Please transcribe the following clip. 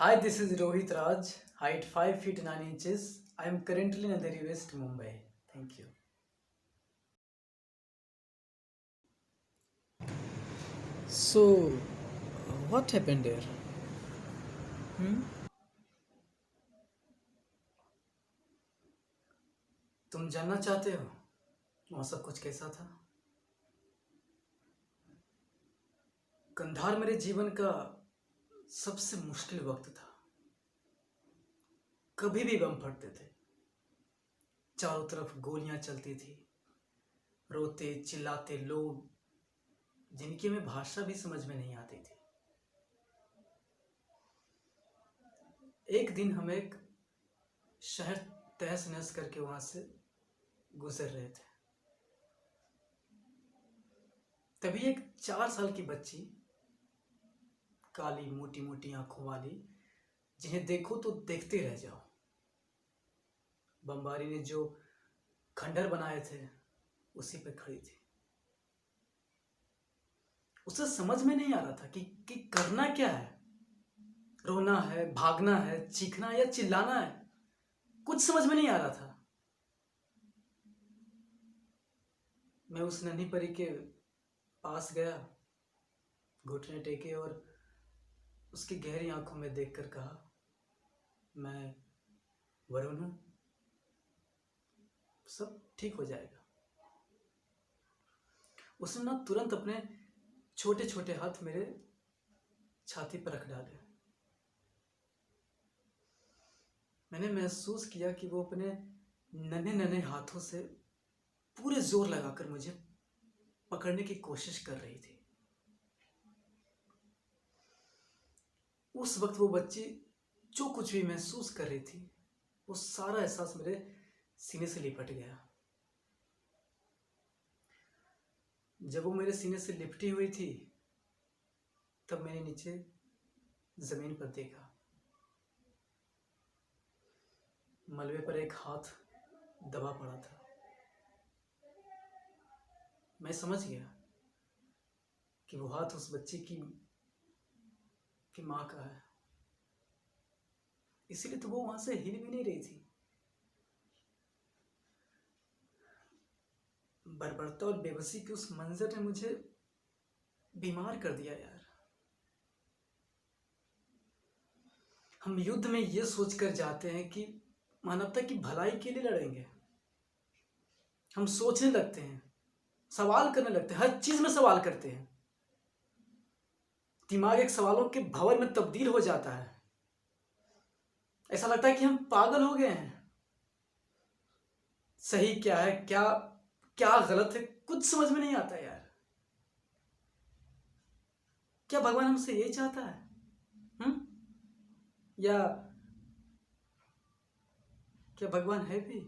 Hi, this is Rohit Raj, height 5 feet 9 inches. I am currently in Andheri West, Mumbai. Thank you. So, what happened there? Hmm? तुम जानना चाहते हो वहाँ सब कुछ कैसा था? कंधार मेरे जीवन का सबसे मुश्किल वक्त था। कभी भी बम फटते थे, चारों तरफ गोलियां चलती थी, रोते चिल्लाते लोग जिनकी हमें भाषा भी समझ में नहीं आती थी। एक दिन हम एक शहर तहस नहस करके वहां से गुजर रहे थे। तभी एक 4 साल की बच्ची, काली मोटी मोटी आंखों वाली, जिन्हें देखो तो देखते रह जाओ, बमबारी ने जो खंडर बनाए थे उसी पे खड़ी थी। उसे समझ में नहीं आ रहा था कि करना क्या है। रोना है, भागना है, चीखना है या चिल्लाना है, कुछ समझ में नहीं आ रहा था। मैं उस नन्ही परी के पास गया, घुटने टेके और उसकी गहरी आंखों में देखकर कहा, मैं वरुण हूं, सब ठीक हो जाएगा। उसने ना तुरंत अपने छोटे छोटे हाथ मेरे छाती पर रख डाले। मैंने महसूस किया कि वो अपने नन्हे नन्हे हाथों से पूरे जोर लगाकर मुझे पकड़ने की कोशिश कर रही थी। उस वक्त वो बच्ची जो कुछ भी महसूस कर रही थी, वो सारा एहसास मेरे सीने से लिपट गया। जब वो मेरे सीने से लिपटी हुई थी, तब मैंने नीचे जमीन पर देखा। मलबे पर एक हाथ दबा पड़ा था। मैं समझ गया कि वो हाथ उस बच्ची की माँ का है। इसीलिए तो वो वहां से हिल भी नहीं रही थी। बर्बरता और बेबसी के उस मंजर ने मुझे बीमार कर दिया यार। हम युद्ध में ये सोचकर जाते हैं कि मानवता की भलाई के लिए लड़ेंगे। हम सोचने लगते हैं, सवाल करने लगते हैं, हर चीज में सवाल करते हैं। दिमाग एक सवालों के भंवर में तब्दील हो जाता है। ऐसा लगता है कि हम पागल हो गए हैं। सही क्या है, क्या क्या गलत है, कुछ समझ में नहीं आता यार। क्या भगवान हमसे ये चाहता है? हम्म? या क्या भगवान है भी?